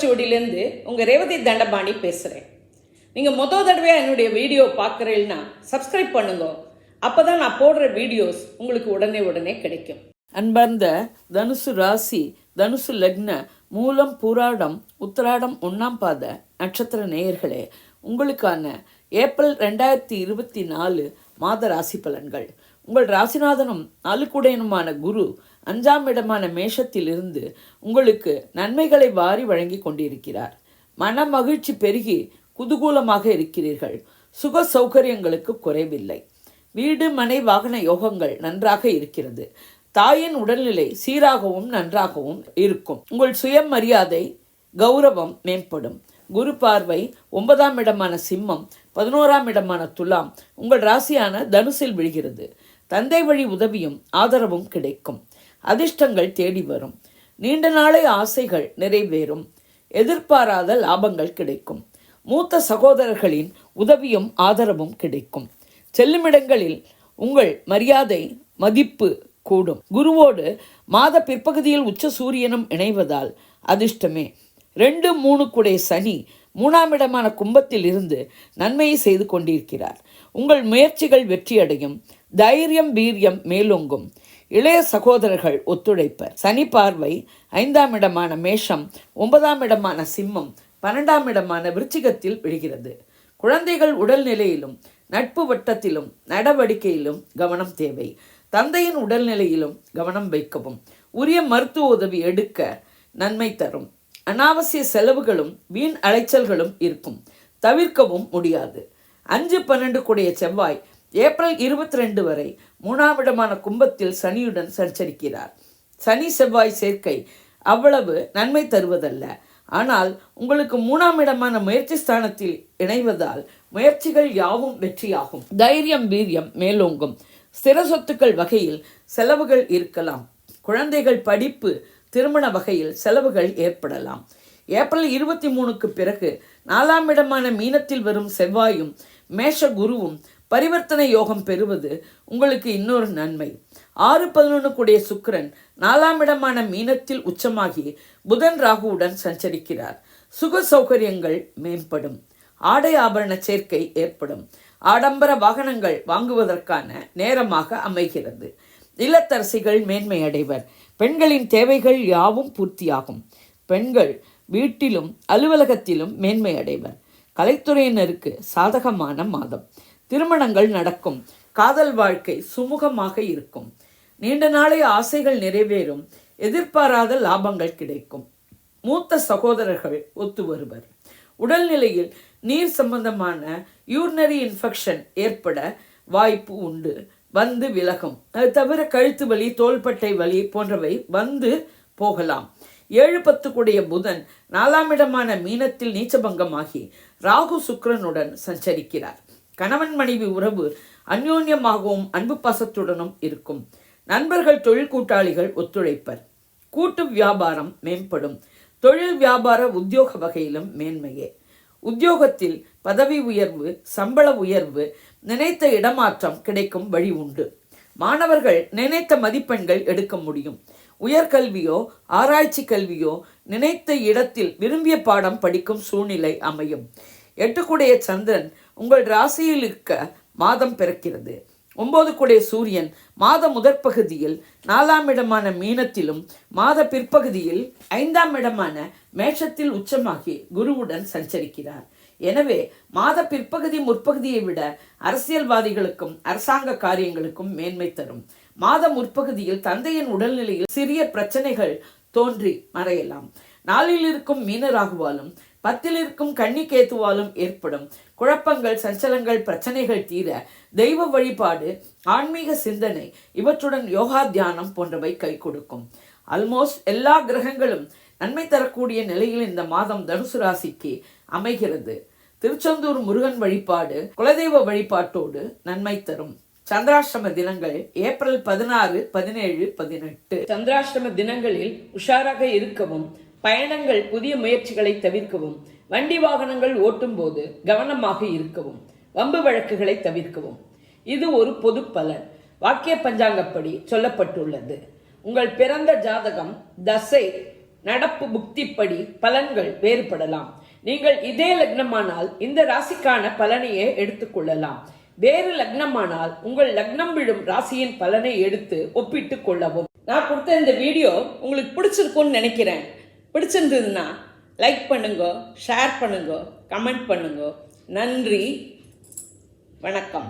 ஓலைச்சுவடியிலேருந்து உங்கள் ரேவதி தண்டபாணி பேசுகிறேன். நீங்கள் தடவையாக என்னுடைய வீடியோ பார்க்குறீங்கன்னா சப்ஸ்கிரைப் பண்ணுங்க. அப்போ தான் நான் போடுற வீடியோஸ் உங்களுக்கு உடனே கிடைக்கும். அன்பார்ந்த தனுசு ராசி, தனுசு லக்ன, மூலம், பூராடம், உத்திராடம், 1ஆம் பாத நட்சத்திர நேயர்களே, உங்களுக்கான ஏப்ரல் 2024 மாத ராசி பலன்கள். உங்கள் ராசிநாதனும் நாலுக்குடையனுமான குரு 5ஆம் இடமான மேஷத்திலிருந்து உங்களுக்கு நன்மைகளை வாரி வழங்கி கொண்டிருக்கிறார். மன மகிழ்ச்சி பெருகி குதூகூலமாக இருக்கிறீர்கள். சுக சௌகரியங்களுக்கு குறைவில்லை. வீடு மனை வாகன யோகங்கள் நன்றாக இருக்கிறது. தாயின் உடல்நிலை சீராகவும் நன்றாகவும் இருக்கும். உங்கள் சுயமரியாதை கௌரவம் மேம்படும். குரு பார்வை 9ஆம் இடமான சிம்மம், 11ஆம் இடமான துலாம் உங்கள் ராசியான தனுசில் விழுகிறது. தந்தை வழி உதவியும் ஆதரவும் கிடைக்கும். அதிர்ஷ்டங்கள் தேடி வரும். நீண்ட நாளை ஆசைகள் நிறைவேறும். எதிர்பாராத லாபங்கள் கிடைக்கும். மூத்த சகோதரர்களின் உதவியும் ஆதரவும் கிடைக்கும். செல்லுமிடங்களில் உங்கள் மரியாதை மதிப்பு கூடும். குருவோடு மாத பிற்பகுதியில் உச்ச சூரியனும் இணைவதால் அதிர்ஷ்டமே. 2, 3 குடை சனி 3ஆம் இடமான கும்பத்தில் இருந்து நன்மையை செய்து கொண்டிருக்கிறார். உங்கள் முயற்சிகள் வெற்றியடையும். தைரியம் வீரியம் மேலோங்கும். இளைய சகோதரர்கள் ஒத்துழைப்பர். சனி பார்வை 5ஆம் இடமான மேஷம், 9ஆம் இடமான சிம்மம், 12ஆம் இடமான விருச்சிகத்தில் விழுகிறது. குழந்தைகள் உடல்நிலையிலும் நட்பு வட்டத்திலும் நடவடிக்கையிலும் கவனம் தேவை. தந்தையின் உடல்நிலையிலும் கவனம் வைக்கவும். உரிய மருத்துவ உதவி எடுக்க நன்மை தரும். அனாவசிய செலவுகளும் வீண் அலைச்சல்களும் இருக்கும். தவிர்க்கவும் முடியாது. 5, 12 கூடிய செவ்வாய் ஏப்ரல் 22 வரை 3ஆம் இடமான கும்பத்தில் சனியுடன் சஞ்சரிக்கிறார். சனி செவ்வாய் சேர்க்கை அவ்வளவு நன்மை தருவதல்ல. ஆனால் உங்களுக்கு 3ஆம் இடமான முயற்சி ஸ்தானத்தில் இணைவதால் முயற்சிகள் யாவும் வெற்றியாகும். தைரியம் வீரியம் மேலோங்கும். ஸ்திர சொத்துக்கள் வகையில் செலவுகள் இருக்கலாம். குழந்தைகள் படிப்பு திருமண வகையில் செலவுகள் ஏற்படலாம். ஏப்ரல் 23க்கு பிறகு 4ஆம் இடமான மீனத்தில் வரும் செவ்வாயும் மேஷ குருவும் பரிவர்த்தனை யோகம் பெறுவது உங்களுக்கு இன்னொரு நன்மை. 6, 11 கூடிய சுக்கிரன் 4ஆம் இடமான மீனத்தில் உச்சமாகி புதன் ராகுவுடன் சஞ்சரிக்கிறார். சுக சௌகரியங்கள் மேம்படும். ஆடை ஆபரண சேர்க்கை ஏற்படும். ஆடம்பர வாகனங்கள் வாங்குவதற்கான நேரமாக அமைகிறது. இல்லத்தரசிகள் மேன்மை அடைவர். பெண்களின் தேவைகள் யாவும் பூர்த்தியாகும். பெண்கள் வீட்டிலும் அலுவலகத்திலும் மேன்மை அடைவர். கலைத்துறையினருக்கு சாதகமான மாதம். திருமணங்கள் நடக்கும். காதல் வாழ்க்கை சுமூகமாக இருக்கும். நீண்ட நாளைய ஆசைகள் நிறைவேறும். எதிர்பாராத லாபங்கள் கிடைக்கும். மூத்த சகோதரர்கள் ஒத்து வருவர். உடல்நிலையில் நீர் சம்பந்தமான யூரினரி இன்ஃபெக்ஷன் ஏற்பட வாய்ப்பு உண்டு. வந்து விலகும். அது தவிர கழுத்து வலி, தோள்பட்டை வலி போன்றவை வந்து போகலாம். 7, 10 கூடிய புதன் 4ஆம் இடமான மீனத்தில் நீச்சபங்கமாகி ராகு சுக்கிரனுடன் சஞ்சரிக்கிறார். கணவன் மனைவி உறவு அந்யோன்யமாகவும் அன்பு பாசத்துடனும் இருக்கும். நண்பர்கள் தொழில் கூட்டாளிகள் ஒத்துழைப்பர். கூட்டு வியாபாரம் மேம்படும். தொழில் வியாபார உத்தியோக வகையிலும் மேன்மையே. உத்தியோகத்தில் பதவி உயர்வு, சம்பள உயர்வு, நினைத்த இடமாற்றம் கிடைக்கும் வழி உண்டு. மாணவர்கள் நினைத்த மதிப்பெண்கள் எடுக்க முடியும். உயர்கல்வியோ ஆராய்ச்சி கல்வியோ நினைத்த இடத்தில் விரும்பிய பாடம் படிக்கும் சூழ்நிலை அமையும். 8 கூடிய சந்திரன் உங்கள் ராசியில் இருக்க மாதம் பிறக்கிறது. 9 கூடிய சூரியன் மாத முதற்பகுதியில் 4ஆம் இடமான மீனத்திலும் மாத பிற்பகுதியில் 5ஆம் இடமான மேஷத்தில் உச்சமாகி குருவுடன் சஞ்சரிக்கிறார். எனவே மாத பிற்பகுதி முற்பகுதியை விட அரசியல்வாதிகளுக்கும் அரசாங்க காரியங்களுக்கும் மேன்மை தரும். மாத முற்பகுதியில் தந்தையின் உடல்நிலையில் சிறிய பிரச்சனைகள் தோன்றி மறையலாம். நாளில் இருக்கும் மீனராகுவாலும் 10ல் இருக்கும் கன்னிகேத்துவாலும் ஏற்படும் குழப்பங்கள், சஞ்சலங்கள், பிரச்சனைகள் தீர தெய்வ வழிபாடு, ஆன்மீக சிந்தனை இவற்றுடன் யோகா தியானம் போன்றவை கை கொடுக்கும். ஆல்மோஸ்ட் எல்லா கிரகங்களும் நன்மை தரக்கூடிய நிலையில் இந்த மாதம் தனுசு ராசிக்கு அமைகிறது. திருச்செந்தூர் முருகன் வழிபாடு குலதெய்வ வழிபாட்டோடு நன்மை தரும். சந்திராஷ்டம தினங்கள் ஏப்ரல் 16, 17, 18. சந்திராஷ்டம தினங்களில் உஷாராக இருக்கவும், பயணங்கள் புதிய முயற்சிகளை தவிர்க்கவும், வண்டி வாகனங்கள் ஓட்டும் போது கவனமாக இருக்கவும், வம்பு வழக்குகளை தவிர்க்கவும். இது ஒரு பொது பலன். வாக்கிய பஞ்சாங்கப்படி சொல்லப்பட்டுள்ளது. உங்கள் பிறந்த ஜாதகம், தசை, நடப்பு புக்திப்படி பலன்கள் வேறுபடலாம். நீங்கள் இதே லக்னமானால் இந்த ராசிக்கான பலனையே எடுத்துக்கொள்ளலாம். வேறு லக்னமானால் உங்கள் லக்னம் விழும் ராசியின் பலனை எடுத்து ஒப்பிட்டு கொள்ளவும். நான் கொடுத்த இந்த வீடியோ உங்களுக்கு பிடிச்சிருக்கும்னு நினைக்கிறேன். பிடிச்சிருந்ததுன்னா லைக் பண்ணுங்க, ஷேர் பண்ணுங்க, கமெண்ட் பண்ணுங்க. நன்றி, வணக்கம்.